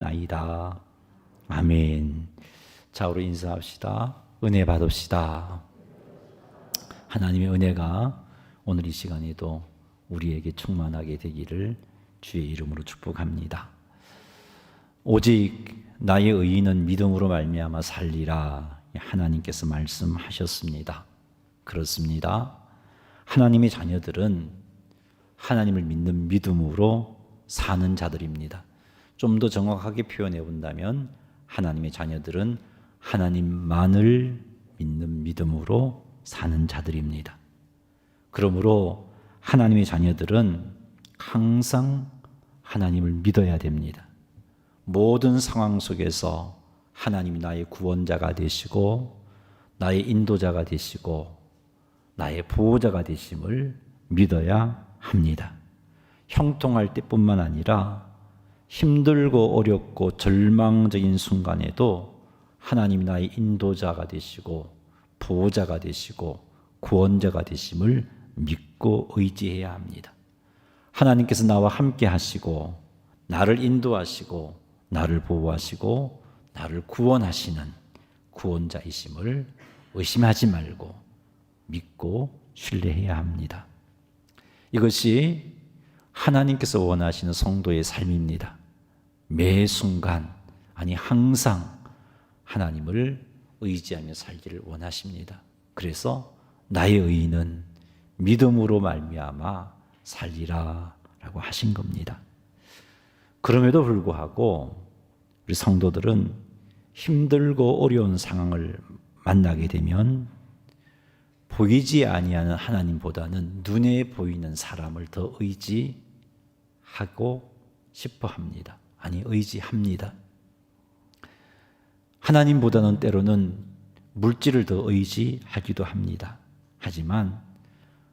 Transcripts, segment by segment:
기도하옵나이다. 아멘. 자, 우리 인사합시다. 은혜 받읍시다. 하나님의 은혜가 오늘 이 시간에도 우리에게 충만하게 되기를 주의 이름으로 축복합니다. 오직 나의 의인은 믿음으로 말미암아 살리라. 하나님께서 말씀하셨습니다. 그렇습니다. 하나님의 자녀들은 하나님을 믿는 믿음으로 사는 자들입니다. 좀 더 정확하게 표현해 본다면 하나님의 자녀들은 하나님만을 믿는 믿음으로 사는 자들입니다. 그러므로 하나님의 자녀들은 항상 하나님을 믿어야 됩니다. 모든 상황 속에서 하나님이 나의 구원자가 되시고 나의 인도자가 되시고 나의 보호자가 되심을 믿어야 합니다. 형통할 때뿐만 아니라 힘들고 어렵고 절망적인 순간에도 하나님이 나의 인도자가 되시고 보호자가 되시고 구원자가 되심을 믿고 의지해야 합니다. 하나님께서 나와 함께 하시고 나를 인도하시고 나를 보호하시고 나를 구원하시는 구원자이심을 의심하지 말고 믿고 신뢰해야 합니다. 이것이 하나님께서 원하시는 성도의 삶입니다. 매 순간, 아니 항상 하나님을 의지하며 살기를 원하십니다. 그래서 나의 의인은 믿음으로 말미암아 살리라 라고 하신 겁니다. 그럼에도 불구하고 우리 성도들은 힘들고 어려운 상황을 만나게 되면 보이지 아니하는 하나님보다는 눈에 보이는 사람을 더 의지하고 싶어 합니다. 아니, 의지합니다. 하나님보다는 때로는 물질을 더 의지하기도 합니다. 하지만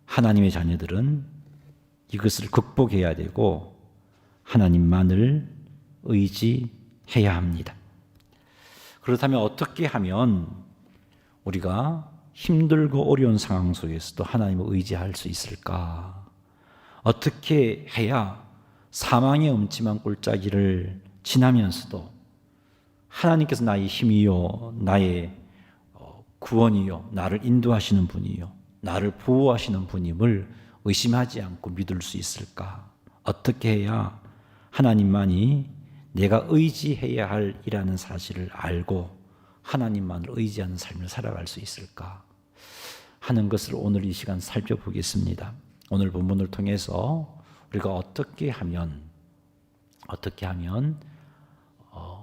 하나님의 자녀들은 이것을 극복해야 되고 하나님만을 의지해야 합니다. 그렇다면 어떻게 하면 우리가 힘들고 어려운 상황 속에서도 하나님을 의지할 수 있을까? 어떻게 해야 사망의 음침한 골짜기를 지나면서도 하나님께서 나의 힘이요, 나의 구원이요, 나를 인도하시는 분이요, 나를 보호하시는 분임을 의심하지 않고 믿을 수 있을까? 어떻게 해야 하나님만이 내가 의지해야 할 이라는 사실을 알고 하나님만을 의지하는 삶을 살아갈 수 있을까 하는 것을 오늘 이 시간 살펴보겠습니다. 오늘 본문을 통해서 우리가 어떻게 하면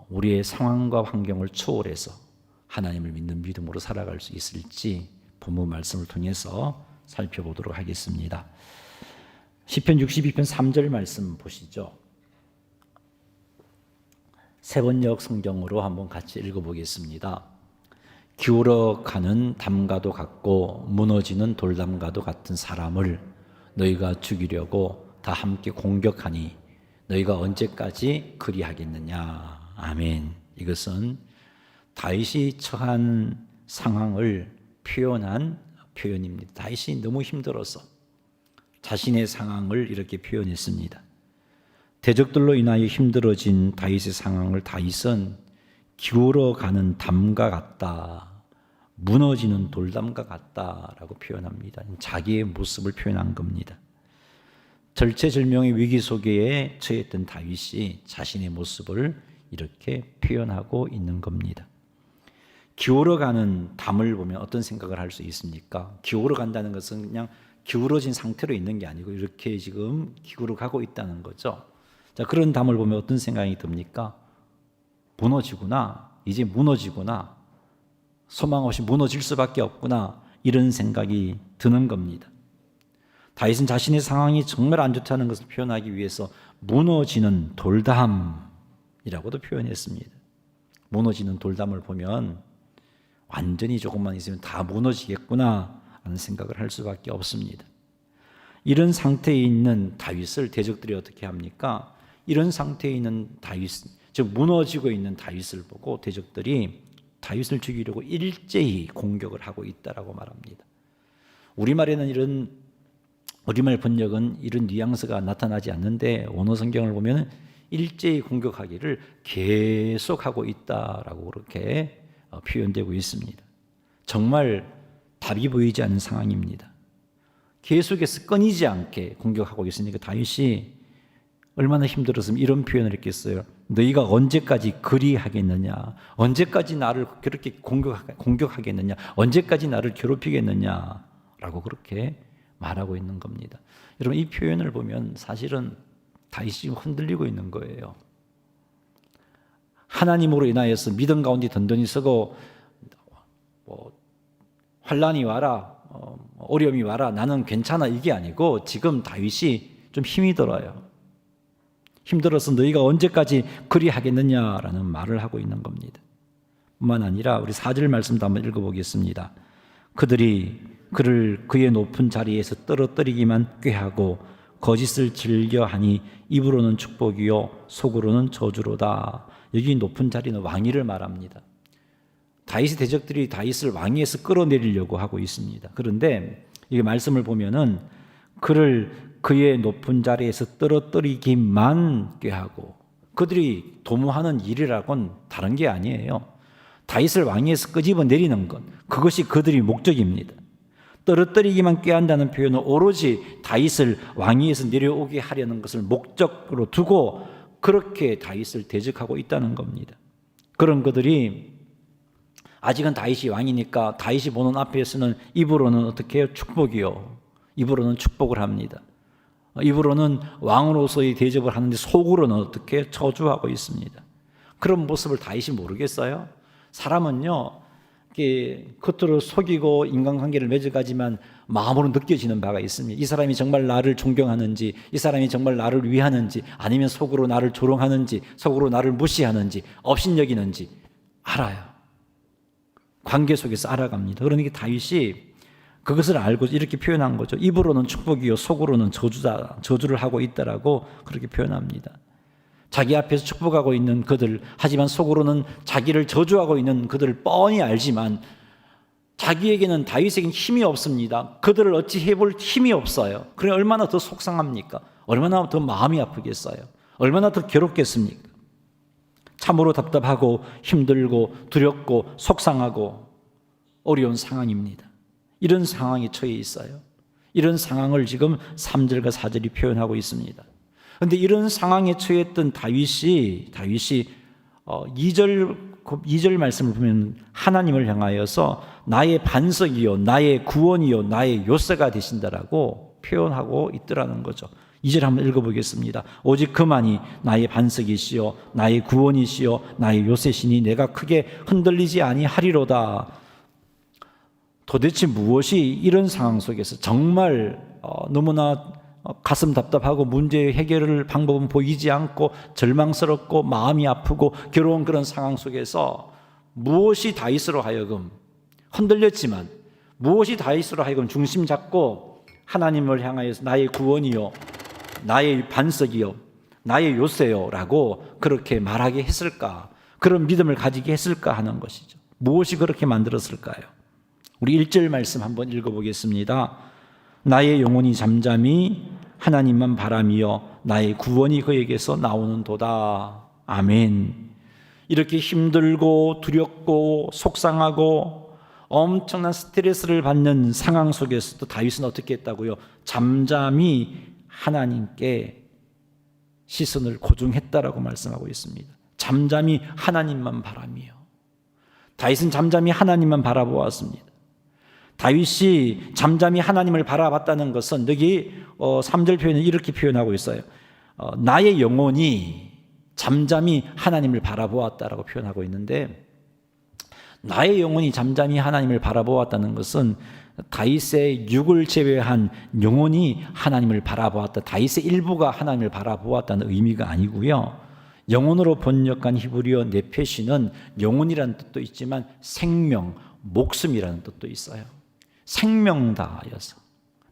우리의 상황과 환경을 초월해서 하나님을 믿는 믿음으로 살아갈 수 있을지 본문 말씀을 통해서 살펴보도록 하겠습니다. 시편 62편 3절 말씀 보시죠. 세번역 성경으로 한번 같이 읽어보겠습니다. 기울어 가는 담과도 같고 무너지는 돌담과도 같은 사람을 너희가 죽이려고 다 함께 공격하니 너희가 언제까지 그리하겠느냐. 아멘. 이것은 다윗이 처한 상황을 표현한 표현입니다. 다윗이 너무 힘들어서 자신의 상황을 이렇게 표현했습니다. 대적들로 인하여 힘들어진 다윗의 상황을 다윗은 기울어가는 담과 같다, 무너지는 돌담과 같다라고 표현합니다. 자기의 모습을 표현한 겁니다. 절체절명의 위기 속에 처했던 다윗이 자신의 모습을 이렇게 표현하고 있는 겁니다. 기울어가는 담을 보면 어떤 생각을 할 수 있습니까? 기울어간다는 것은 그냥 기울어진 상태로 있는 게 아니고 이렇게 지금 기울어가고 있다는 거죠. 자, 그런 담을 보면 어떤 생각이 듭니까? 무너지구나, 이제 무너지구나, 소망 없이 무너질 수밖에 없구나, 이런 생각이 드는 겁니다. 다윗은 자신의 상황이 정말 안 좋다는 것을 표현하기 위해서 무너지는 돌담이라고도 표현했습니다. 무너지는 돌담을 보면 완전히 조금만 있으면 다 무너지겠구나 하는 생각을 할 수밖에 없습니다. 이런 상태에 있는 다윗을 대적들이 어떻게 합니까? 이런 상태에 있는 다윗, 즉 무너지고 있는 다윗을 보고 대적들이 다윗을 죽이려고 일제히 공격을 하고 있다라고 말합니다. 우리말에는 우리말 번역은 이런 뉘앙스가 나타나지 않는데 원어 성경을 보면 일제히 공격하기를 계속하고 있다라고 그렇게 표현되고 있습니다. 정말 답이 보이지 않는 상황입니다. 계속해서 끊이지 않게 공격하고 있으니까 다윗이 얼마나 힘들었으면 이런 표현을 했겠어요. 너희가 언제까지 그리하겠느냐? 언제까지 나를 그렇게 공격하겠느냐? 언제까지 나를 괴롭히겠느냐? 라고 그렇게 말하고 있는 겁니다. 여러분, 이 표현을 보면 사실은 다윗이 흔들리고 있는 거예요. 하나님으로 인하여서 믿음 가운데 든든히 서고 환난이 와라, 어려움이 와라, 나는 괜찮아, 이게 아니고 지금 다윗이 좀 힘이 들어요. 힘들어서 너희가 언제까지 그리하겠느냐라는 말을 하고 있는 겁니다. 뿐만 아니라 우리 4절 말씀도 한번 읽어보겠습니다. 그들이 그를 그의 높은 자리에서 떨어뜨리기만 꾀하고 거짓을 즐겨하니 입으로는 축복이요 속으로는 저주로다. 여기 높은 자리는 왕위를 말합니다. 다윗의 대적들이 다윗을 왕위에서 끌어내리려고 하고 있습니다. 그런데 이 말씀을 보면은 그를 그의 높은 자리에서 떨어뜨리기만 꾀하고, 그들이 도모하는 일이라고는 다른 게 아니에요. 다윗을 왕위에서 끄집어 내리는 것, 그것이 그들이 목적입니다. 떨어뜨리기만 꾀한다는 표현은 오로지 다윗을 왕위에서 내려오게 하려는 것을 목적으로 두고 그렇게 다윗을 대적하고 있다는 겁니다. 그런 그들이 아직은 다윗이 왕이니까 다윗이 보는 앞에서는 입으로는 어떻게 해요? 축복이요. 입으로는 축복을 합니다. 입으로는 왕으로서의 대접을 하는데 속으로는 어떻게 저주하고 있습니다. 그런 모습을 다윗이 모르겠어요? 사람은요, 겉으로 속이고 인간관계를 맺어가지만 마음으로 느껴지는 바가 있습니다. 이 사람이 정말 나를 존경하는지, 이 사람이 정말 나를 위하는지, 아니면 속으로 나를 조롱하는지, 속으로 나를 무시하는지, 업신여기는지 알아요. 관계 속에서 알아갑니다. 그러니까 다윗이 그것을 알고 이렇게 표현한 거죠. 입으로는 축복이요 속으로는 저주를 하고 있다라고 그렇게 표현합니다. 자기 앞에서 축복하고 있는 그들, 하지만 속으로는 자기를 저주하고 있는 그들을 뻔히 알지만 자기에게는, 다윗에게는 힘이 없습니다. 그들을 어찌 해볼 힘이 없어요. 그래 얼마나 더 속상합니까? 얼마나 더 마음이 아프겠어요? 얼마나 더 괴롭겠습니까? 참으로 답답하고 힘들고 두렵고 속상하고 어려운 상황입니다. 이런 상황에 처해 있어요. 이런 상황을 지금 3절과 4절이 표현하고 있습니다. 그런데 이런 상황에 처했던 다윗이 2절 말씀을 보면 하나님을 향하여서 나의 반석이요 나의 구원이요 나의 요새가 되신다라고 표현하고 있더라는 거죠. 2절 한번 읽어보겠습니다. 오직 그만이 나의 반석이시요 나의 구원이시요 나의 요새시니 내가 크게 흔들리지 아니하리로다. 도대체 무엇이 이런 상황 속에서 정말 너무나 가슴 답답하고 문제 해결을 방법은 보이지 않고 절망스럽고 마음이 아프고 괴로운 그런 상황 속에서 무엇이 다윗으로 하여금 흔들렸지만, 무엇이 다윗으로 하여금 중심 잡고 하나님을 향하여서 나의 구원이요 나의 반석이요 나의 요새요 라고 그렇게 말하게 했을까, 그런 믿음을 가지게 했을까 하는 것이죠. 무엇이 그렇게 만들었을까요? 우리 1절 말씀 한번 읽어보겠습니다. 나의 영혼이 잠잠히 하나님만 바라며 나의 구원이 그에게서 나오는 도다. 아멘. 이렇게 힘들고 두렵고 속상하고 엄청난 스트레스를 받는 상황 속에서도 다윗은 어떻게 했다고요? 잠잠히 하나님께 시선을 고정했다라고 말씀하고 있습니다. 잠잠히 하나님만 바라며. 다윗은 잠잠히 하나님만 바라보았습니다. 다윗이 잠잠히 하나님을 바라봤다는 것은 여기 3절 표현은 이렇게 표현하고 있어요. 나의 영혼이 잠잠히 하나님을 바라보았다라고 표현하고 있는데, 나의 영혼이 잠잠히 하나님을 바라보았다는 것은 다윗의 육을 제외한 영혼이 하나님을 바라보았다, 다윗의 일부가 하나님을 바라보았다는 의미가 아니고요. 영혼으로 번역한 히브리어 네페시는 영혼이라는 뜻도 있지만 생명, 목숨이라는 뜻도 있어요. 생명 다하여서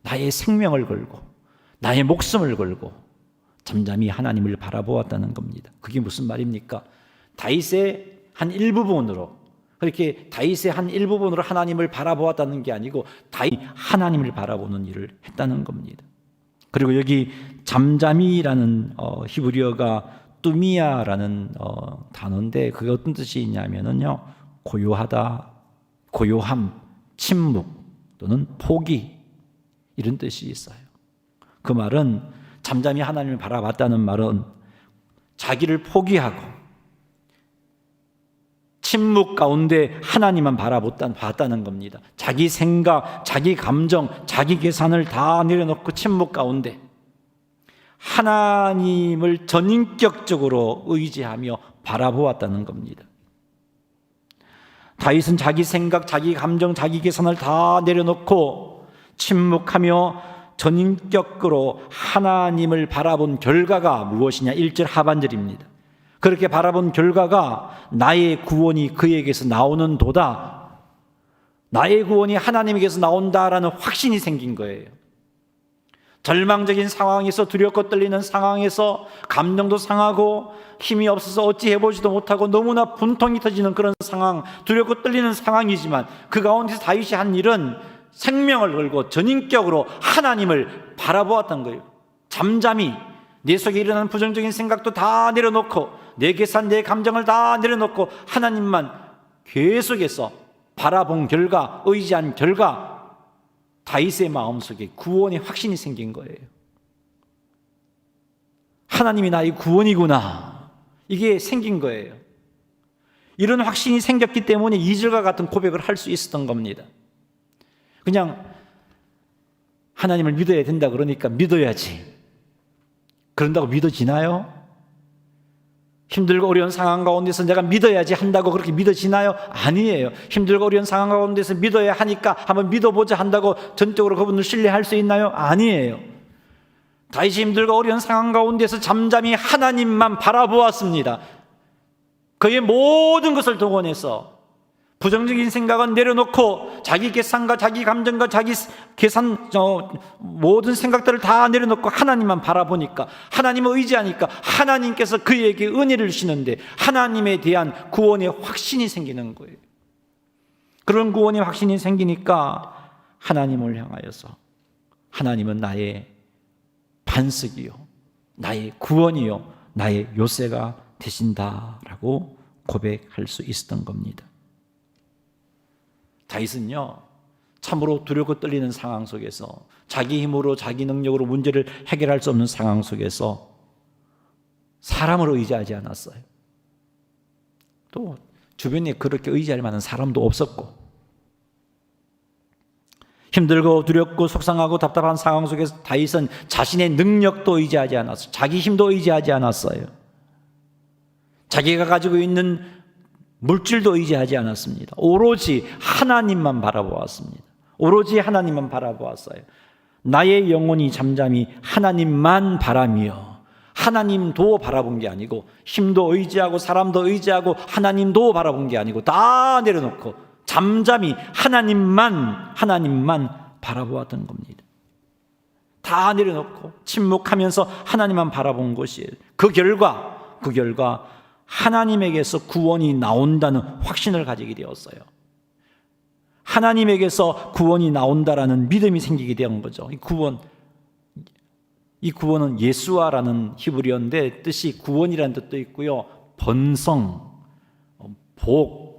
나의 생명을 걸고 나의 목숨을 걸고 잠잠히 하나님을 바라보았다는 겁니다. 그게 무슨 말입니까? 다윗의 한 일부분으로, 그렇게 다윗의 한 일부분으로 하나님을 바라보았다는 게 아니고 다윗 하나님을 바라보는 일을 했다는 겁니다. 그리고 여기 잠잠이라는 히브리어가 뚜미아라는 단어인데 그게 어떤 뜻이 있냐면은요, 고요하다, 고요함, 침묵 또는 포기, 이런 뜻이 있어요. 그 말은 잠잠히 하나님을 바라봤다는 말은 자기를 포기하고 침묵 가운데 하나님만 바라봤다는 겁니다. 자기 생각, 자기 감정, 자기 계산을 다 내려놓고 침묵 가운데 하나님을 전인격적으로 의지하며 바라보았다는 겁니다. 다윗은 자기 생각, 자기 감정, 자기 계산을 다 내려놓고 침묵하며 전인격으로 하나님을 바라본 결과가 무엇이냐? 1절 하반절입니다. 그렇게 바라본 결과가 나의 구원이 그에게서 나오는 도다, 나의 구원이 하나님에게서 나온다라는 확신이 생긴 거예요. 절망적인 상황에서, 두렵고 떨리는 상황에서, 감정도 상하고 힘이 없어서 어찌 해보지도 못하고 너무나 분통이 터지는 그런 상황, 두렵고 떨리는 상황이지만 그 가운데서 다윗이 한 일은 생명을 걸고 전인격으로 하나님을 바라보았던 거예요. 잠잠히 내 속에 일어나는 부정적인 생각도 다 내려놓고 내 계산, 내 감정을 다 내려놓고 하나님만 계속해서 바라본 결과, 의지한 결과 다윗의 마음속에 구원의 확신이 생긴 거예요. 하나님이 나의 구원이구나, 이게 생긴 거예요. 이런 확신이 생겼기 때문에 2절과 같은 고백을 할 수 있었던 겁니다. 그냥 하나님을 믿어야 된다 그러니까 믿어야지, 그런다고 믿어지나요? 힘들고 어려운 상황 가운데서 내가 믿어야지 한다고 그렇게 믿어지나요? 아니에요. 힘들고 어려운 상황 가운데서 믿어야 하니까 한번 믿어보자 한다고 전적으로 그분을 신뢰할 수 있나요? 아니에요. 다윗이 힘들고 어려운 상황 가운데서 잠잠히 하나님만 바라보았습니다. 그의 모든 것을 동원해서 부정적인 생각은 내려놓고 자기 계산과 자기 감정과 자기 계산, 모든 생각들을 다 내려놓고 하나님만 바라보니까, 하나님을 의지하니까 하나님께서 그에게 은혜를 주시는데 하나님에 대한 구원의 확신이 생기는 거예요. 그런 구원의 확신이 생기니까 하나님을 향하여서 하나님은 나의 반석이요, 나의 구원이요, 나의 요새가 되신다라고 고백할 수 있었던 겁니다. 다윗은요, 참으로 두렵고 떨리는 상황 속에서, 자기 힘으로 자기 능력으로 문제를 해결할 수 없는 상황 속에서 사람을 의지하지 않았어요. 또 주변에 그렇게 의지할 만한 사람도 없었고, 힘들고 두렵고 속상하고 답답한 상황 속에서 다윗은 자신의 능력도 의지하지 않았어요. 자기 힘도 의지하지 않았어요. 자기가 가지고 있는 물질도 의지하지 않았습니다. 오로지 하나님만 바라보았습니다. 오로지 하나님만 바라보았어요. 나의 영혼이 잠잠히 하나님만 바라며, 하나님도 바라본 게 아니고, 힘도 의지하고 사람도 의지하고 하나님도 바라본 게 아니고 다 내려놓고 잠잠히 하나님만 바라보았던 겁니다. 다 내려놓고 침묵하면서 하나님만 바라본 것이에요. 그 결과 하나님에게서 구원이 나온다는 확신을 가지게 되었어요. 하나님에게서 구원이 나온다라는 믿음이 생기게 된 거죠. 이 구원은 예수아라는 히브리어인데 뜻이 구원이라는 뜻도 있고요, 번성, 복,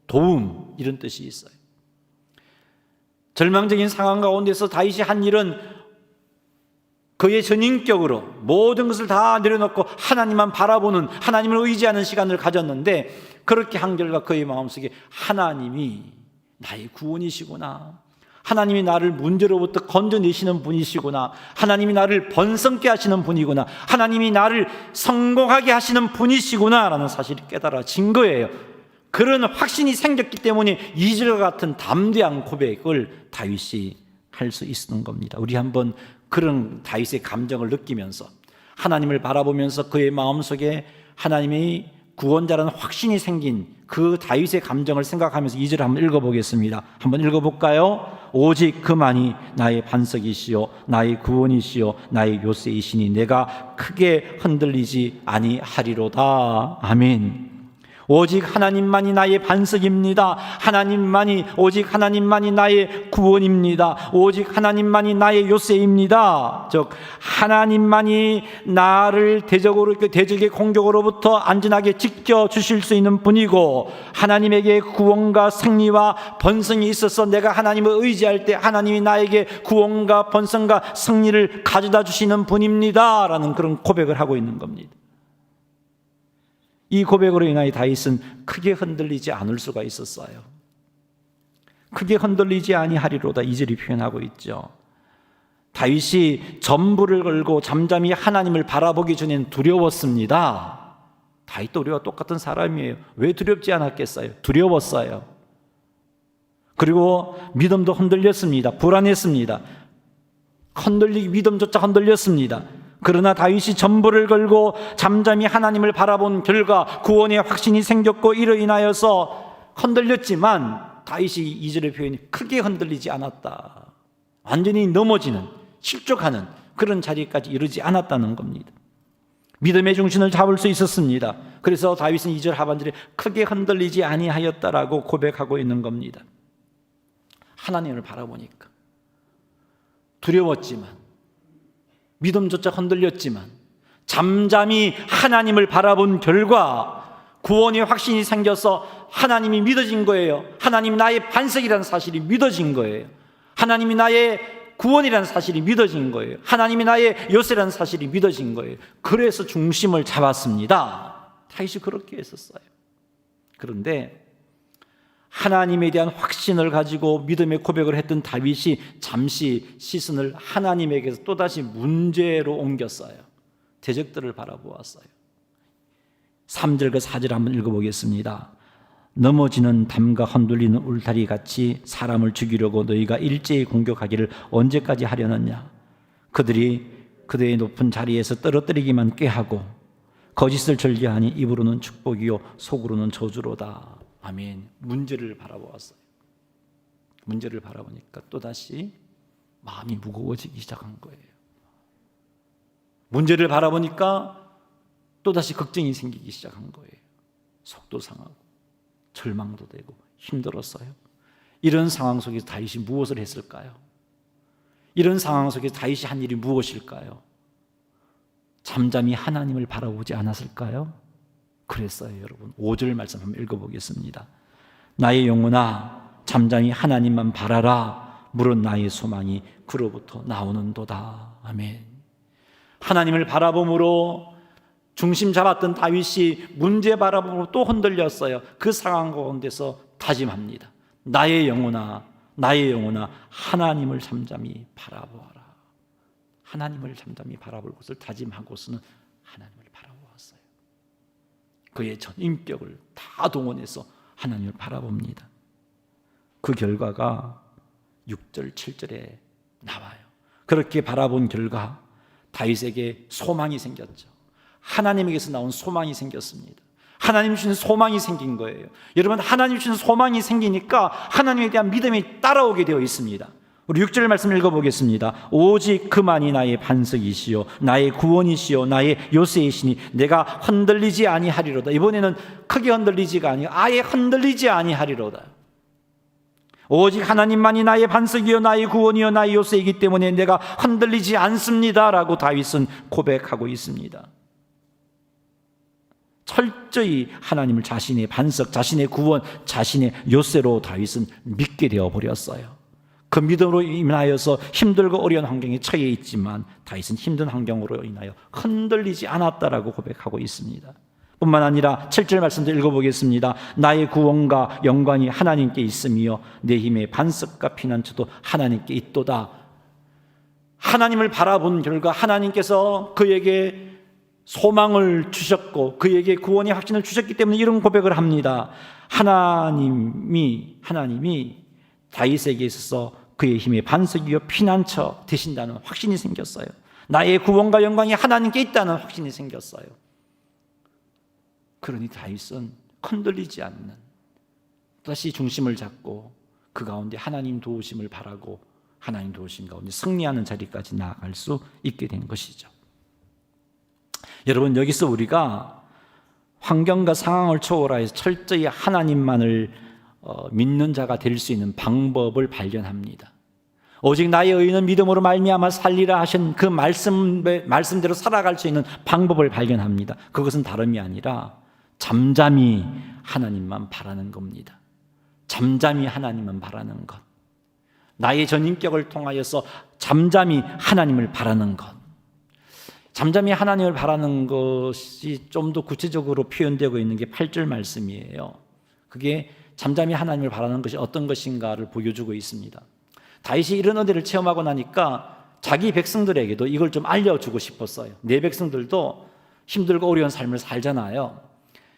도움, 이런 뜻이 있어요. 절망적인 상황 가운데서 다윗이 한 일은 그의 전인격으로 모든 것을 다 내려놓고 하나님만 바라보는, 하나님을 의지하는 시간을 가졌는데, 그렇게 한 결과 그의 마음속에 하나님이 나의 구원이시구나, 하나님이 나를 문제로부터 건져내시는 분이시구나, 하나님이 나를 번성케 하시는 분이구나, 하나님이 나를 성공하게 하시는 분이시구나 라는 사실이 깨달아진 거예요. 그런 확신이 생겼기 때문에 2절과 같은 담대한 고백을 다윗이 할 수 있었던 겁니다. 우리 한번 그런 다윗의 감정을 느끼면서, 하나님을 바라보면서 그의 마음속에 하나님이 구원자라는 확신이 생긴 그 다윗의 감정을 생각하면서 2절을 한번 읽어보겠습니다. 한번 읽어볼까요? 오직 그만이 나의 반석이시요 나의 구원이시요 나의 요새이시니 내가 크게 흔들리지 아니하리로다. 아멘. 오직 하나님만이 나의 반석입니다. 오직 하나님만이 나의 구원입니다. 오직 하나님만이 나의 요새입니다. 즉 하나님만이 나를 대적의 공격으로부터 안전하게 지켜주실 수 있는 분이고, 하나님에게 구원과 승리와 번성이 있어서 내가 하나님을 의지할 때 하나님이 나에게 구원과 번성과 승리를 가져다 주시는 분입니다 라는 그런 고백을 하고 있는 겁니다. 이 고백으로 인하여 다윗은 크게 흔들리지 않을 수가 있었어요. 크게 흔들리지 아니하리로다 2절이 표현하고 있죠. 다윗이 전부를 걸고 잠잠히 하나님을 바라보기 전에는 두려웠습니다. 다윗도 우리와 똑같은 사람이에요. 왜 두렵지 않았겠어요? 두려웠어요. 그리고 믿음도 흔들렸습니다. 불안했습니다. 믿음조차 흔들렸습니다. 그러나 다윗이 전부를 걸고 잠잠히 하나님을 바라본 결과 구원의 확신이 생겼고, 이로 인하여서 흔들렸지만 다윗이 2절의 표현이 크게 흔들리지 않았다. 완전히 넘어지는, 실족하는 그런 자리까지 이르지 않았다는 겁니다. 믿음의 중심을 잡을 수 있었습니다. 그래서 다윗은 2절 하반절에 크게 흔들리지 아니하였다라고 고백하고 있는 겁니다. 하나님을 바라보니까 두려웠지만, 믿음조차 흔들렸지만 잠잠히 하나님을 바라본 결과 구원의 확신이 생겨서 하나님이 믿어진 거예요. 하나님이 나의 반석이라는 사실이 믿어진 거예요. 하나님이 나의 구원이라는 사실이 믿어진 거예요. 하나님이 나의 요새라는 사실이 믿어진 거예요. 그래서 중심을 잡았습니다. 다윗이 그렇게 했었어요. 그런데 하나님에 대한 확신을 가지고 믿음의 고백을 했던 다윗이 잠시 시선을 하나님에게서 또다시 문제로 옮겼어요. 대적들을 바라보았어요. 3절과 4절 한번 읽어보겠습니다. 넘어지는 담과 흔들리는 울타리 같이 사람을 죽이려고 너희가 일제히 공격하기를 언제까지 하려느냐. 그들이 그들의 높은 자리에서 떨어뜨리기만 꾀하고 거짓을 절개하니 입으로는 축복이요 속으로는 저주로다. 아멘. 문제를 바라보았어요. 문제를 바라보니까 또다시 마음이 무거워지기 시작한 거예요. 문제를 바라보니까 또다시 걱정이 생기기 시작한 거예요. 속도 상하고 절망도 되고 힘들었어요. 이런 상황 속에서 다윗이 무엇을 했을까요? 이런 상황 속에서 다윗이 한 일이 무엇일까요? 잠잠히 하나님을 바라보지 않았을까요? 그랬어요. 여러분 5절 말씀 한번 읽어보겠습니다. 나의 영혼아 잠잠히 하나님만 바라라. 물은 나의 소망이 그로부터 나오는도다. 아멘. 하나님을 바라봄으로 중심 잡았던 다윗이 문제 바라봄으로 또 흔들렸어요. 그 상황 가운데서 다짐합니다. 나의 영혼아 하나님을 잠잠히 바라보아라. 하나님을 잠잠히 바라볼 것을 다짐하고서는 하나님을 바라보았어요. 그의 전 인격을 다 동원해서 하나님을 바라봅니다. 그 결과가 6절, 7절에 나와요. 그렇게 바라본 결과 다윗에게 소망이 생겼죠. 하나님에게서 나온 소망이 생겼습니다. 하나님 주신 소망이 생긴 거예요. 여러분 하나님 주신 소망이 생기니까 하나님에 대한 믿음이 따라오게 되어 있습니다. 우리 6절 말씀 읽어보겠습니다. 오직 그만이 나의 반석이시요 나의 구원이시요 나의 요새이시니 내가 흔들리지 아니하리로다. 이번에는 크게 흔들리지가 아니고 아예 흔들리지 아니하리로다. 오직 하나님만이 나의 반석이요 나의 구원이요 나의 요새이기 때문에 내가 흔들리지 않습니다 라고 다윗은 고백하고 있습니다. 철저히 하나님을 자신의 반석, 자신의 구원, 자신의 요새로 다윗은 믿게 되어버렸어요. 그 믿음으로 인하여서 힘들고 어려운 환경에 처해 있지만 다윗은 힘든 환경으로 인하여 흔들리지 않았다라고 고백하고 있습니다. 뿐만 아니라 7절 말씀도 읽어보겠습니다. 나의 구원과 영광이 하나님께 있으며 내 힘의 반석과 피난처도 하나님께 있도다. 하나님을 바라본 결과 하나님께서 그에게 소망을 주셨고 그에게 구원의 확신을 주셨기 때문에 이런 고백을 합니다. 하나님이 다윗에게 있어서 그의 힘의 반석이요 피난처 되신다는 확신이 생겼어요. 나의 구원과 영광이 하나님께 있다는 확신이 생겼어요. 그러니 다윗은 흔들리지 않는, 다시 중심을 잡고 그 가운데 하나님 도우심을 바라고 하나님 도우심 가운데 승리하는 자리까지 나아갈 수 있게 된 것이죠. 여러분 여기서 우리가 환경과 상황을 초월하여서 철저히 하나님만을 믿는 자가 될 수 있는 방법을 발견합니다. 오직 나의 의는 믿음으로 말미암아 살리라 하신 그 말씀대로 살아갈 수 있는 방법을 발견합니다. 그것은 다름이 아니라 잠잠히 하나님만 바라는 겁니다. 잠잠히 하나님만 바라는 것. 나의 전인격을 통하여서 잠잠히 하나님을 바라는 것. 잠잠히 하나님을 바라는 것이 좀 더 구체적으로 표현되고 있는 게 8절 말씀이에요. 그게 잠잠히 하나님을 바라는 것이 어떤 것인가를 보여주고 있습니다. 다윗이 이런 은혜를 체험하고 나니까 자기 백성들에게도 이걸 좀 알려주고 싶었어요. 내 백성들도 힘들고 어려운 삶을 살잖아요.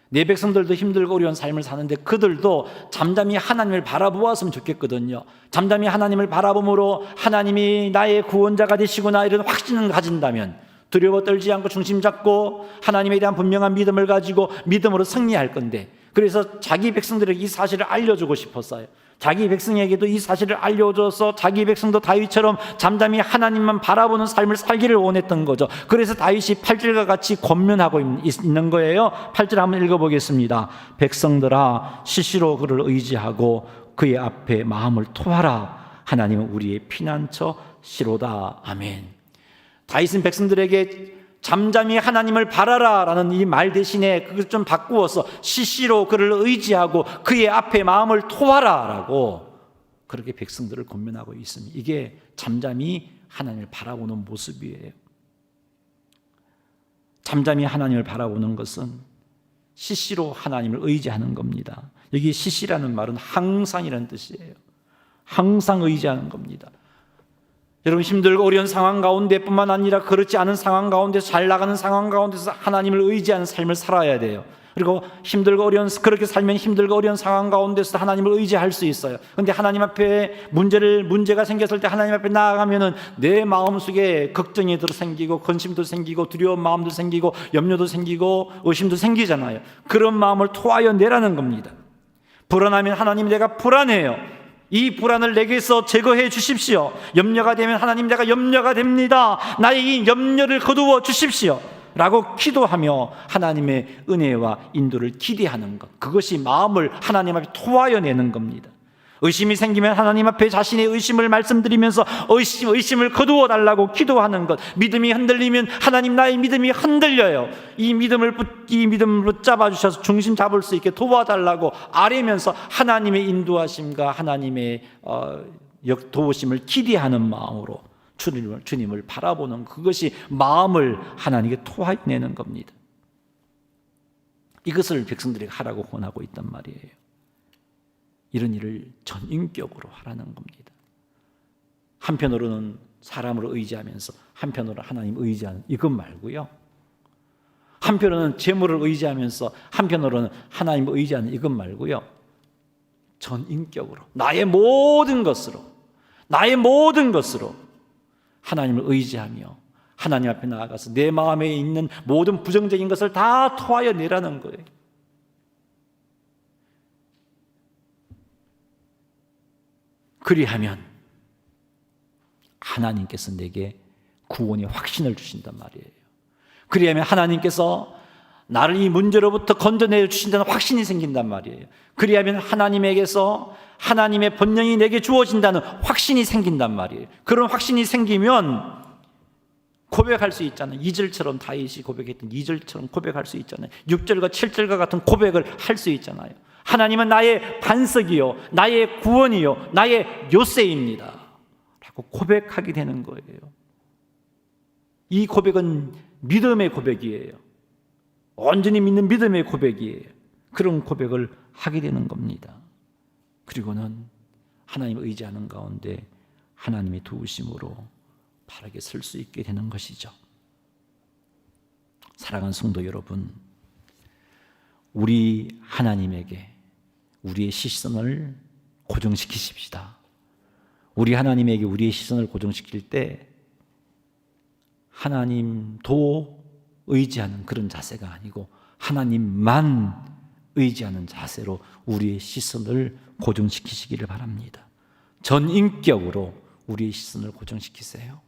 내 백성들도 힘들고 어려운 삶을 사는데 그들도 잠잠히 하나님을 바라보았으면 좋겠거든요. 잠잠히 하나님을 바라봄으로 하나님이 나의 구원자가 되시구나 이런 확신을 가진다면 두려워 떨지 않고 중심 잡고 하나님에 대한 분명한 믿음을 가지고 믿음으로 승리할 건데, 그래서 자기 백성들에게 이 사실을 알려주고 싶었어요. 자기 백성에게도 이 사실을 알려줘서 자기 백성도 다윗처럼 잠잠히 하나님만 바라보는 삶을 살기를 원했던 거죠. 그래서 다윗이 8절과 같이 권면하고 있는 거예요. 8절 한번 읽어보겠습니다. 백성들아 시시로 그를 의지하고 그의 앞에 마음을 토하라. 하나님은 우리의 피난처 시로다. 아멘. 다윗은 백성들에게 잠잠히 하나님을 바라라 라는 이 말 대신에 그걸 좀 바꾸어서 시시로 그를 의지하고 그의 앞에 마음을 토하라 라고 그렇게 백성들을 권면하고 있습니다. 이게 잠잠히 하나님을 바라보는 모습이에요. 잠잠히 하나님을 바라보는 것은 시시로 하나님을 의지하는 겁니다. 여기 시시라는 말은 항상이라는 뜻이에요. 항상 의지하는 겁니다. 여러분 힘들고 어려운 상황 가운데뿐만 아니라 그렇지 않은 상황 가운데서 잘 나가는 상황 가운데서 하나님을 의지하는 삶을 살아야 돼요. 그리고 힘들고 어려운 그렇게 살면 힘들고 어려운 상황 가운데서 하나님을 의지할 수 있어요. 그런데 하나님 앞에 문제가 생겼을 때 하나님 앞에 나아가면은 내 마음속에 걱정이 생기고 근심도 생기고 두려운 마음도 생기고 염려도 생기고 의심도 생기잖아요. 그런 마음을 토하여 내라는 겁니다. 불안하면 하나님 내가 불안해요. 이 불안을 내게서 제거해 주십시오. 염려가 되면 하나님 내가 염려가 됩니다. 나의 이 염려를 거두어 주십시오 라고 기도하며 하나님의 은혜와 인도를 기대하는 것, 그것이 마음을 하나님 앞에 토하여 내는 겁니다. 의심이 생기면 하나님 앞에 자신의 의심을 말씀드리면서 의심을 거두어 달라고 기도하는 것. 믿음이 흔들리면 하나님 나의 믿음이 흔들려요. 이 믿음을 붙잡아 주셔서 중심 잡을 수 있게 도와달라고 아뢰면서 하나님의 인도하심과 하나님의 도우심을 기대하는 마음으로 주님을 바라보는 그것이 마음을 하나님께 토해내는 겁니다. 이것을 백성들에게 하라고 권하고 있단 말이에요. 이런 일을 전인격으로 하라는 겁니다. 한편으로는 사람을 의지하면서 한편으로 하나님 의지하는 이것 말고요. 한편으로는 재물을 의지하면서 한편으로는 하나님을 의지하는 이것 말고요. 전인격으로 나의 모든 것으로 하나님을 의지하며 하나님 앞에 나아가서 내 마음에 있는 모든 부정적인 것을 다 토하여 내라는 거예요. 그리하면 하나님께서 내게 구원의 확신을 주신단 말이에요. 그리하면 하나님께서 나를 이 문제로부터 건져내 주신다는 확신이 생긴단 말이에요. 그리하면 하나님에게서 하나님의 번영이 내게 주어진다는 확신이 생긴단 말이에요. 그런 확신이 생기면 고백할 수 있잖아요. 2절처럼 다윗이 고백했던 2절처럼 고백할 수 있잖아요. 6절과 7절과 같은 고백을 할 수 있잖아요. 하나님은 나의 반석이요 나의 구원이요 나의 요새입니다 라고 고백하게 되는 거예요. 이 고백은 믿음의 고백이에요. 온전히 믿는 믿음의 고백이에요. 그런 고백을 하게 되는 겁니다. 그리고는 하나님을 의지하는 가운데 하나님의 도우심으로 바르게 설 수 있게 되는 것이죠. 사랑하는 성도 여러분, 우리 하나님에게 우리의 시선을 고정시키십시다. 우리 하나님에게 우리의 시선을 고정시킬 때 하나님도 의지하는 그런 자세가 아니고 하나님만 의지하는 자세로 우리의 시선을 고정시키시기를 바랍니다. 전인격으로 우리의 시선을 고정시키세요.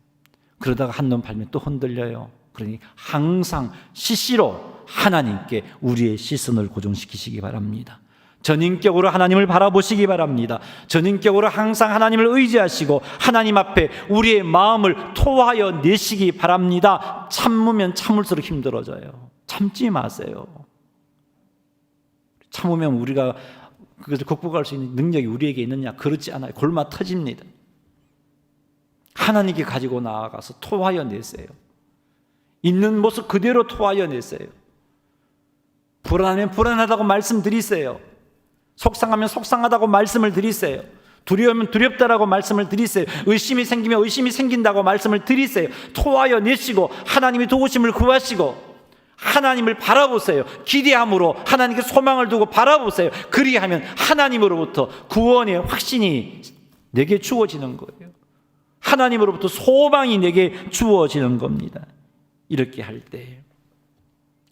그러다가 한눈 팔면 또 흔들려요. 그러니 항상 시시로 하나님께 우리의 시선을 고정시키시기 바랍니다. 전인격으로 하나님을 바라보시기 바랍니다. 전인격으로 항상 하나님을 의지하시고 하나님 앞에 우리의 마음을 토하여 내시기 바랍니다. 참으면 참을수록 힘들어져요. 참지 마세요. 참으면 우리가 그것을 극복할 수 있는 능력이 우리에게 있느냐? 그렇지 않아요. 골마 터집니다. 하나님께 가지고 나아가서 토하여 내세요. 있는 모습 그대로 토하여 내세요. 불안하면 불안하다고 말씀드리세요. 속상하면 속상하다고 말씀을 드리세요. 두려우면 두렵다라고 말씀을 드리세요. 의심이 생기면 의심이 생긴다고 말씀을 드리세요. 토하여 내시고 하나님의 도우심을 구하시고 하나님을 바라보세요. 기대함으로 하나님께 소망을 두고 바라보세요. 그리하면 하나님으로부터 구원의 확신이 내게 주어지는 거예요. 하나님으로부터 소망이 내게 주어지는 겁니다. 이렇게 할 때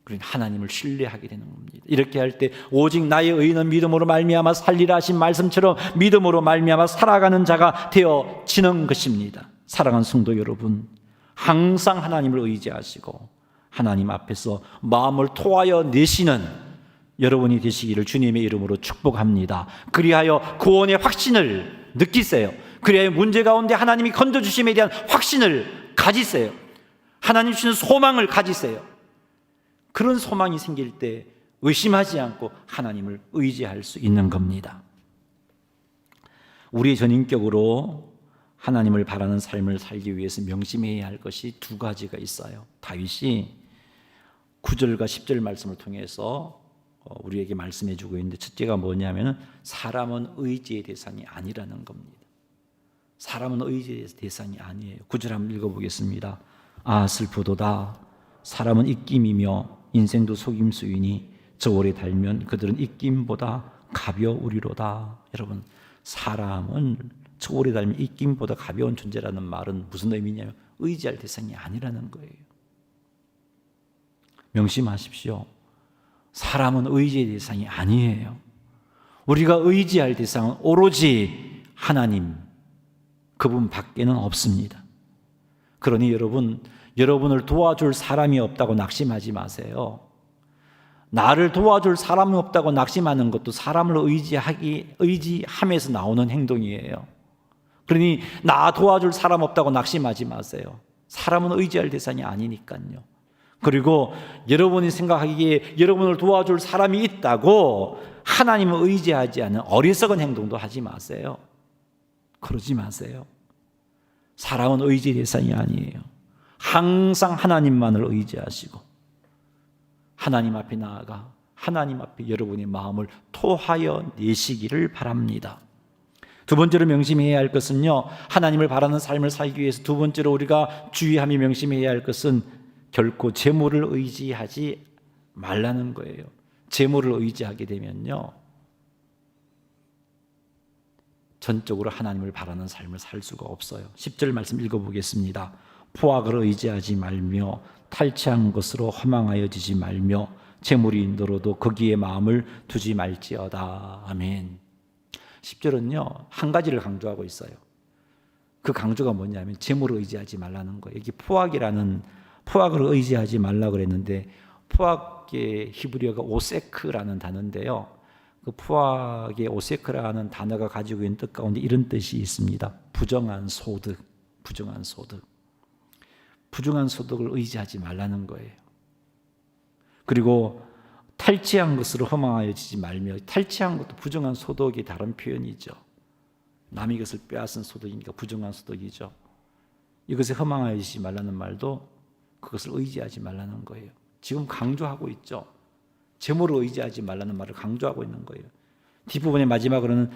우리는 하나님을 신뢰하게 되는 겁니다. 이렇게 할 때 오직 나의 의인은 믿음으로 말미암아 살리라 하신 말씀처럼 믿음으로 말미암아 살아가는 자가 되어지는 것입니다. 사랑하는 성도 여러분, 항상 하나님을 의지하시고 하나님 앞에서 마음을 토하여 내시는 여러분이 되시기를 주님의 이름으로 축복합니다. 그리하여 구원의 확신을 느끼세요. 그리하여 문제 가운데 하나님이 건져주심에 대한 확신을 가지세요. 하나님 주시는 소망을 가지세요. 그런 소망이 생길 때 의심하지 않고 하나님을 의지할 수 있는 겁니다. 우리의 전인격으로 하나님을 바라는 삶을 살기 위해서 명심해야 할 것이 두 가지가 있어요. 다윗이 9절과 10절 말씀을 통해서 우리에게 말씀해 주고 있는데, 첫째가 뭐냐면 사람은 의지의 대상이 아니라는 겁니다. 사람은 의지의 대상이 아니에요. 9절 한번 읽어보겠습니다. 아 슬프도다. 사람은 입김이며 인생도 속임수이니 저월에 달면 그들은 입김보다 가벼우리로다. 여러분, 사람은 저월에 달면 입김보다 가벼운 존재라는 말은 무슨 의미냐면 의지할 대상이 아니라는 거예요. 명심하십시오. 사람은 의지의 대상이 아니에요. 우리가 의지할 대상은 오로지 하나님, 그분 밖에는 없습니다. 그러니 여러분을 도와줄 사람이 없다고 낙심하지 마세요. 나를 도와줄 사람이 없다고 낙심하는 것도 사람을 의지함에서 나오는 행동이에요. 그러니 나 도와줄 사람 없다고 낙심하지 마세요. 사람은 의지할 대상이 아니니까요. 그리고 여러분이 생각하기에 여러분을 도와줄 사람이 있다고 하나님을 의지하지 않는 어리석은 행동도 하지 마세요. 그러지 마세요. 사람은 의지 대상이 아니에요. 항상 하나님만을 의지하시고 하나님 앞에 나아가 하나님 앞에 여러분의 마음을 토하여 내시기를 바랍니다. 두 번째로 명심해야 할 것은요, 하나님을 바라는 삶을 살기 위해서 두 번째로 우리가 주의하며 명심해야 할 것은 결코 재물을 의지하지 말라는 거예요. 재물을 의지하게 되면요, 전적으로 하나님을 바라는 삶을 살 수가 없어요. 10절 말씀 읽어보겠습니다. 포악을 의지하지 말며 탈취한 것으로 허망하여지지 말며 재물이 늘어도 거기에 마음을 두지 말지어다. 아멘. 10절은요 한 가지를 강조하고 있어요. 그 강조가 뭐냐면 재물을 의지하지 말라는 거예요. 여기 포악을 의지하지 말라 그랬는데, 포악의 히브리어가 오세크라는 단어인데요, 그 포악의 오세크라는 단어가 가지고 있는 뜻 가운데 이런 뜻이 있습니다. 부정한 소득. 부정한 소득을 의지하지 말라는 거예요. 그리고 탈취한 것으로 허망하여지지 말며, 탈취한 것도 부정한 소득의 다른 표현이죠. 남의 것을 빼앗은 소득이니까 부정한 소득이죠. 이것에 허망하여지지 말라는 말도 그것을 의지하지 말라는 거예요. 지금 강조하고 있죠. 재물을 의지하지 말라는 말을 강조하고 있는 거예요. 뒷부분의 마지막으로는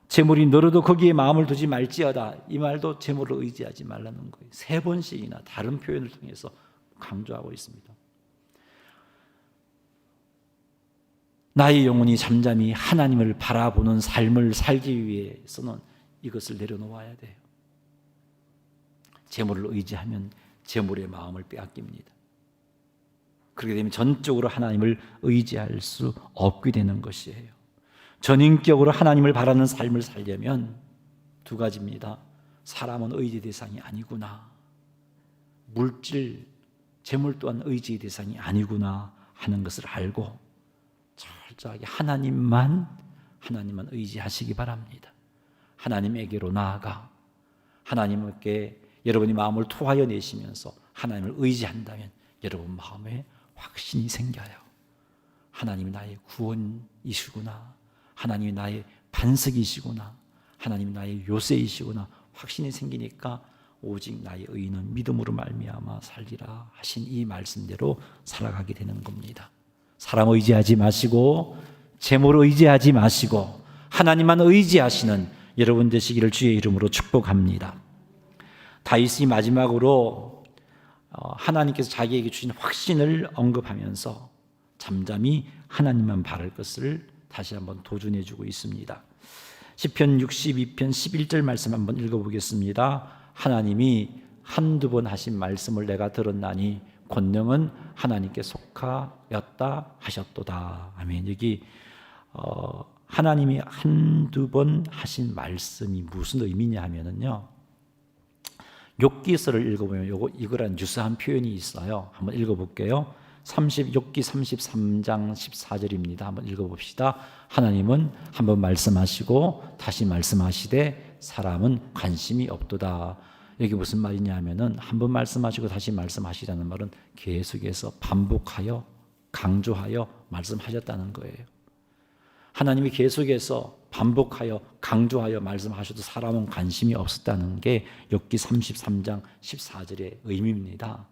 재물이 늘어도 거기에 마음을 두지 말지어다. 이 말도 재물을 의지하지 말라는 거예요. 3번씩이나 다른 표현을 통해서 강조하고 있습니다. 나의 영혼이 잠잠히 하나님을 바라보는 삶을 살기 위해서는 이것을 내려놓아야 돼요. 재물을 의지하면 재물의 마음을 빼앗깁니다. 그렇게 되면 전적으로 하나님을 의지할 수 없게 되는 것이에요. 전인격으로 하나님을 바라는 삶을 살려면 두 가지입니다. 사람은 의지 대상이 아니구나. 물질, 재물 또한 의지의 대상이 아니구나 하는 것을 알고 철저하게 하나님만 의지하시기 바랍니다. 하나님에게로 나아가 하나님께 여러분이 마음을 토하여 내시면서 하나님을 의지한다면 여러분 마음에 확신이 생겨요. 하나님이 나의 구원이시구나, 하나님이 나의 반석이시구나, 하나님이 나의 요새이시구나 확신이 생기니까 오직 나의 의인은 믿음으로 말미암아 살리라 하신 이 말씀대로 살아가게 되는 겁니다. 사람 의지하지 마시고 재물 의지하지 마시고 하나님만 의지하시는 여러분 되시기를 주의 이름으로 축복합니다. 다윗이 마지막으로 하나님께서 자기에게 주신 확신을 언급하면서 잠잠히 하나님만 바랄 것을 다시 한번 도전해 주고 있습니다. 시편 62편 11절 말씀 한번 읽어보겠습니다. 하나님이 한두 번 하신 말씀을 내가 들었나니 권능은 하나님께 속하였다 하셨도다. 아멘. 여기 하나님이 한두 번 하신 말씀이 무슨 의미냐 하면은요, 욥기서를 읽어보면 이거랑 유사한 표현이 있어요. 한번 읽어볼게요. 욥기 33장 14절입니다. 한번 읽어봅시다. 하나님은 한번 말씀하시고 다시 말씀하시되 사람은 관심이 없도다. 여기 무슨 말이냐 하면은 한번 말씀하시고 다시 말씀하시라는 말은 계속해서 반복하여 강조하여 말씀하셨다는 거예요. 하나님이 계속해서 반복하여 강조하여 말씀하셔도 사람은 관심이 없었다는 게 욥기 33장 14절의 의미입니다.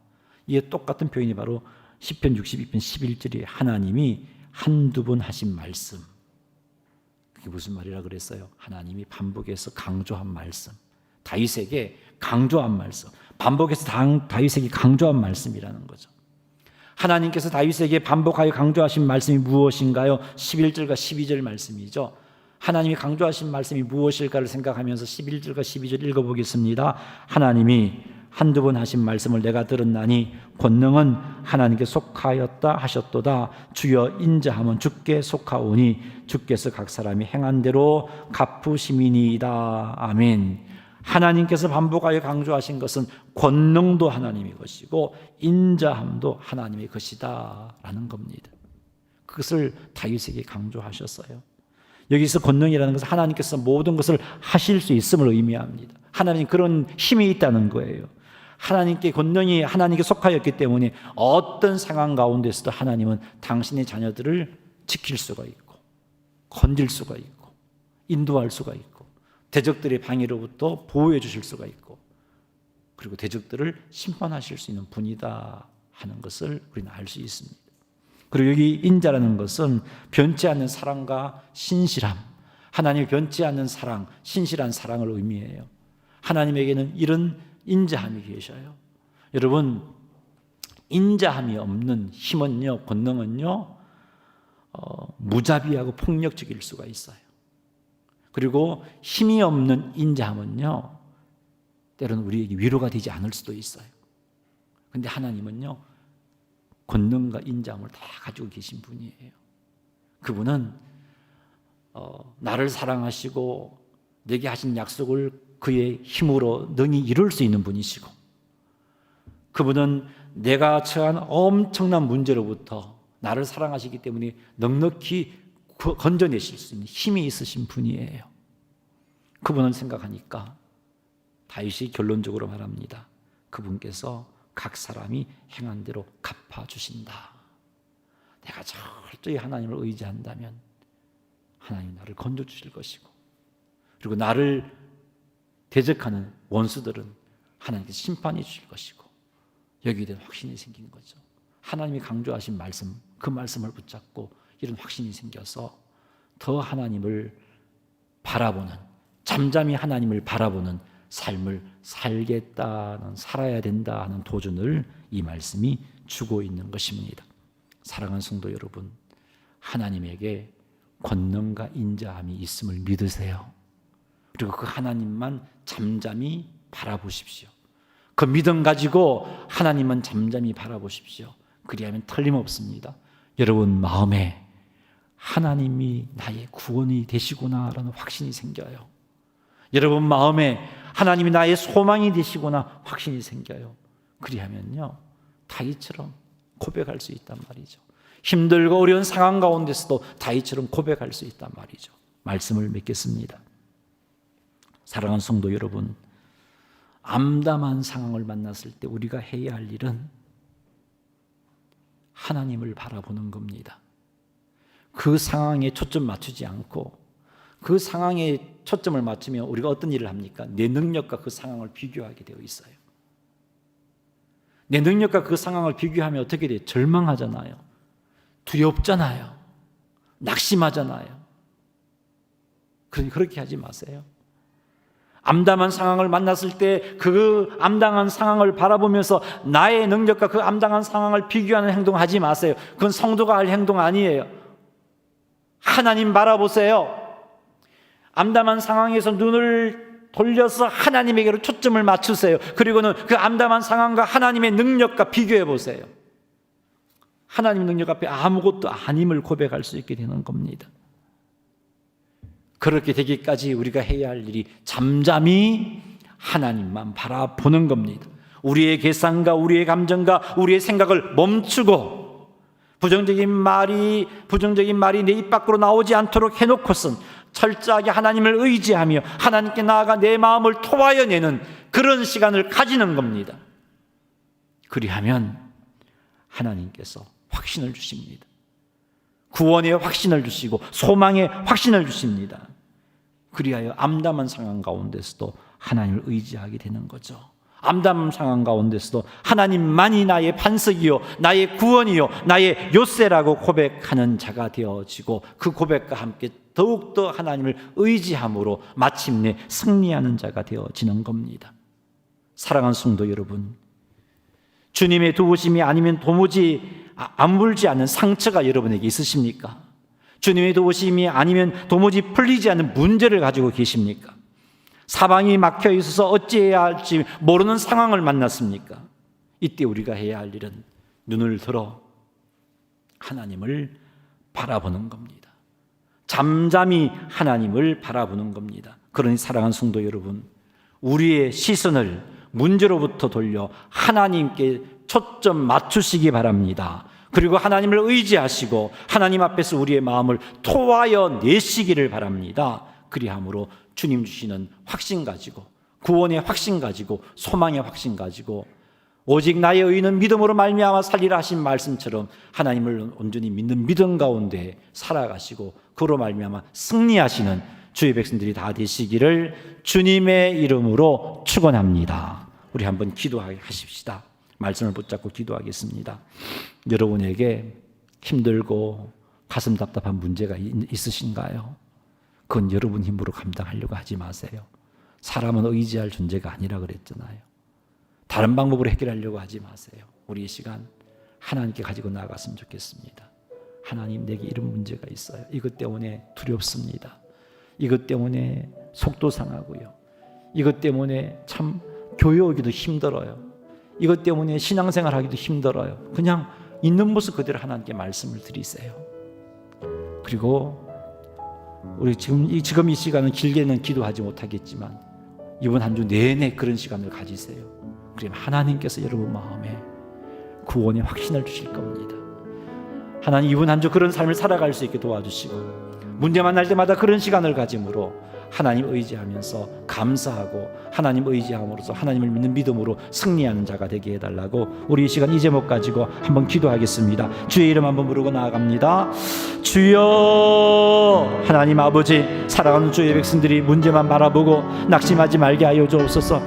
이에 똑같은 표현이 바로 시편 62편 11절이 하나님이 한두 번 하신 말씀. 그게 무슨 말이라 그랬어요? 하나님이 반복해서 강조한 말씀. 다윗에게 강조한 말씀. 반복해서 다윗에게 강조한 말씀이라는 거죠. 하나님께서 다윗에게 반복하여 강조하신 말씀이 무엇인가요? 11절과 12절 말씀이죠. 하나님이 강조하신 말씀이 무엇일까를 생각하면서 11절과 12절 읽어보겠습니다. 하나님이 한두 번 하신 말씀을 내가 들었나니 권능은 하나님께 속하였다 하셨도다. 주여 인자함은 주께 속하오니 주께서 각 사람이 행한 대로 갚으심이니이다. 아멘. 하나님께서 반복하여 강조하신 것은 권능도 하나님의 것이고 인자함도 하나님의 것이다 라는 겁니다. 그것을 다윗에게 강조하셨어요. 여기서 권능이라는 것은 하나님께서 모든 것을 하실 수 있음을 의미합니다. 하나님 그런 힘이 있다는 거예요. 하나님께 권능이 하나님께 속하였기 때문에 어떤 상황 가운데서도 하나님은 당신의 자녀들을 지킬 수가 있고 건질 수가 있고 인도할 수가 있고 대적들의 방해로부터 보호해 주실 수가 있고 그리고 대적들을 심판하실 수 있는 분이다 하는 것을 우리는 알 수 있습니다. 그리고 여기 인자라는 것은 변치 않는 사랑과 신실함, 하나님의 변치 않는 사랑, 신실한 사랑을 의미해요. 하나님에게는 이런 인자함이 계셔요. 여러분, 인자함이 없는 힘은요, 권능은요, 무자비하고 폭력적일 수가 있어요. 그리고 힘이 없는 인자함은요, 때로는 우리에게 위로가 되지 않을 수도 있어요. 그런데 하나님은요, 권능과 인자함을 다 가지고 계신 분이에요. 그분은 나를 사랑하시고 내게 하신 약속을 그의 힘으로 능히 이룰 수 있는 분이시고, 그분은 내가 처한 엄청난 문제로부터 나를 사랑하시기 때문에 넉넉히 건져내실 수 있는 힘이 있으신 분이에요. 그분을 생각하니까 다윗이 결론적으로 말합니다. 그분께서 각 사람이 행한 대로 갚아주신다. 내가 철저히 하나님을 의지한다면 하나님이 나를 건져주실 것이고, 그리고 나를 대적하는 원수들은 하나님께서 심판해 주실 것이고, 여기에 대한 확신이 생긴 거죠. 하나님이 강조하신 말씀, 그 말씀을 붙잡고 이런 확신이 생겨서 더 하나님을 바라보는, 잠잠히 하나님을 바라보는 삶을 살겠다는, 살아야 된다 하는 도전을 이 말씀이 주고 있는 것입니다. 사랑하는 성도 여러분, 하나님에게 권능과 인자함이 있음을 믿으세요. 그리고 그 하나님만 잠잠히 바라보십시오. 그 믿음 가지고 하나님만 잠잠히 바라보십시오. 그리하면 틀림없습니다. 여러분 마음에 하나님이 나의 구원이 되시구나라는 확신이 생겨요. 여러분 마음에 하나님이 나의 소망이 되시구나 확신이 생겨요. 그리하면요, 다윗처럼 고백할 수 있단 말이죠. 힘들고 어려운 상황 가운데서도 다윗처럼 고백할 수 있단 말이죠. 말씀을 맺겠습니다. 사랑하는 성도 여러분, 암담한 상황을 만났을 때 우리가 해야 할 일은 하나님을 바라보는 겁니다. 그 상황에 초점 맞추지 않고 그 상황에 초점을 맞추면 우리가 어떤 일을 합니까? 내 능력과 그 상황을 비교하게 되어 있어요. 내 능력과 그 상황을 비교하면 어떻게 돼요? 절망하잖아요. 두렵잖아요. 낙심하잖아요. 그렇게 하지 마세요. 암담한 상황을 만났을 때 그 암담한 상황을 바라보면서 나의 능력과 그 암담한 상황을 비교하는 행동하지 마세요. 그건 성도가 할 행동 아니에요. 하나님 바라보세요. 암담한 상황에서 눈을 돌려서 하나님에게로 초점을 맞추세요. 그리고는 그 암담한 상황과 하나님의 능력과 비교해 보세요. 하나님의 능력 앞에 아무것도 아님을 고백할 수 있게 되는 겁니다. 그렇게 되기까지 우리가 해야 할 일이 잠잠히 하나님만 바라보는 겁니다. 우리의 계산과 우리의 감정과 우리의 생각을 멈추고 부정적인 말이 내 입 밖으로 나오지 않도록 해놓고선 철저하게 하나님을 의지하며 하나님께 나아가 내 마음을 토하여 내는 그런 시간을 가지는 겁니다. 그리하면 하나님께서 확신을 주십니다. 구원의 확신을 주시고 소망의 확신을 주십니다. 그리하여 암담한 상황 가운데서도 하나님을 의지하게 되는 거죠. 암담한 상황 가운데서도 하나님만이 나의 반석이요 나의 구원이요 나의 요새라고 고백하는 자가 되어지고 그 고백과 함께 더욱더 하나님을 의지함으로 마침내 승리하는 자가 되어지는 겁니다. 사랑하는 성도 여러분, 주님의 도우심이 아니면 도무지 아물지 않는 상처가 여러분에게 있으십니까? 주님의 도우심이 아니면 도무지 풀리지 않는 문제를 가지고 계십니까? 사방이 막혀 있어서 어찌해야 할지 모르는 상황을 만났습니까? 이때 우리가 해야 할 일은 눈을 들어 하나님을 바라보는 겁니다. 잠잠히 하나님을 바라보는 겁니다. 그러니 사랑하는 성도 여러분, 우리의 시선을 문제로부터 돌려 하나님께 초점 맞추시기 바랍니다. 그리고 하나님을 의지하시고 하나님 앞에서 우리의 마음을 토하여 내시기를 바랍니다. 그리함으로 주님 주시는 확신 가지고 구원의 확신 가지고 소망의 확신 가지고 오직 나의 의는 믿음으로 말미암아 살리라 하신 말씀처럼 하나님을 온전히 믿는 믿음 가운데 살아가시고 그로 말미암아 승리하시는 주의 백성들이 다 되시기를 주님의 이름으로 축원합니다. 우리 한번 기도하십시다. 말씀을 붙잡고 기도하겠습니다. 여러분에게 힘들고 가슴 답답한 문제가 있으신가요? 그건 여러분 힘으로 감당하려고 하지 마세요. 사람은 의지할 존재가 아니라 그랬잖아요. 다른 방법으로 해결하려고 하지 마세요. 우리 이 시간 하나님께 가지고 나아갔으면 좋겠습니다. 하나님, 내게 이런 문제가 있어요. 이것 때문에 두렵습니다. 이것 때문에 속도 상하고요. 이것 때문에 참 교회 오기도 힘들어요. 이것 때문에 신앙생활 하기도 힘들어요. 그냥 있는 모습 그대로 하나님께 말씀을 드리세요. 그리고 우리 지금 이 시간은 길게는 기도하지 못하겠지만 이번 한 주 내내 그런 시간을 가지세요. 그러면 하나님께서 여러분 마음에 구원의 확신을 주실 겁니다. 하나님, 이번 한 주 그런 삶을 살아갈 수 있게 도와주시고 문제 만날 때마다 그런 시간을 가짐으로 하나님 의지하면서 감사하고 하나님 의지함으로써 하나님을 믿는 믿음으로 승리하는 자가 되게 해달라고 우리 이 시간 이 제목 가지고 한번 기도하겠습니다. 주의 이름 한번 부르고 나아갑니다. 주여, 하나님 아버지, 사랑하는 주의 백성들이 문제만 바라보고 낙심하지 말게 하여 주옵소서.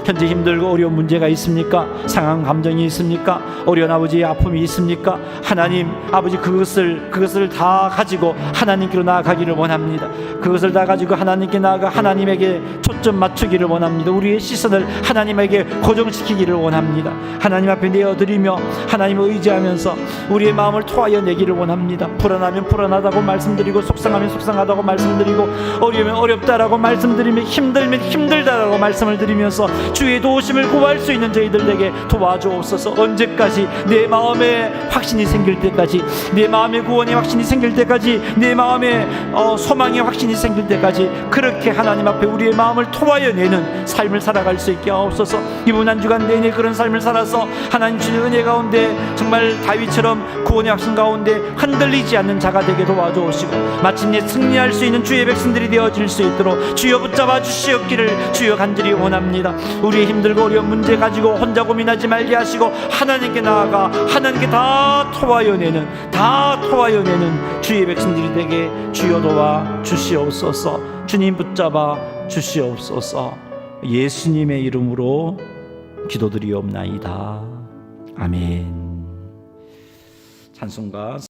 현재 힘들고 어려운 문제가 있습니까? 상한 감정이 있습니까? 어려운 아버지의 아픔이 있습니까? 하나님 아버지, 그것을 다 가지고 하나님께로 나아가기를 원합니다. 그것을 다 가지고 하나님께 나아가 하나님에게 초점 맞추기를 원합니다. 우리의 시선을 하나님에게 고정시키기를 원합니다. 하나님 앞에 내어드리며 하나님을 의지하면서 우리의 마음을 토하여 내기를 원합니다. 불안하면 불안하다고 말씀드리고 속상하면 속상하다고 말씀드리고 어려우면 어렵다라고 말씀드리며 힘들면 힘들다라고 말씀을 드리면서 주의 도우심을 구할 수 있는 저희들에게 도와주옵소서. 언제까지? 내 마음에 확신이 생길 때까지, 내 마음에 구원의 확신이 생길 때까지, 내 마음에 소망의 확신이 생길 때까지 그렇게 하나님 앞에 우리의 마음을 토하여 내는 삶을 살아갈 수 있게 하옵소서. 이번 한 주간 내내 그런 삶을 살아서 하나님 주신 은혜 가운데 정말 다윗처럼 구원의 확신 가운데 흔들리지 않는 자가 되게 도와주옵시고 마침내 승리할 수 있는 주의 백성들이 되어질 수 있도록 주여 붙잡아 주시옵기를 주여 간절히 원합니다. 우리의 힘들고 어려운 문제 가지고 혼자 고민하지 말게 하시고 하나님께 나아가 하나님께 다 토하여 내는 주의 백성들이 되게 주여 도와 주시옵소서. 주님 붙잡아 주시옵소서. 예수님의 이름으로 기도드리옵나이다. 아멘. 찬송가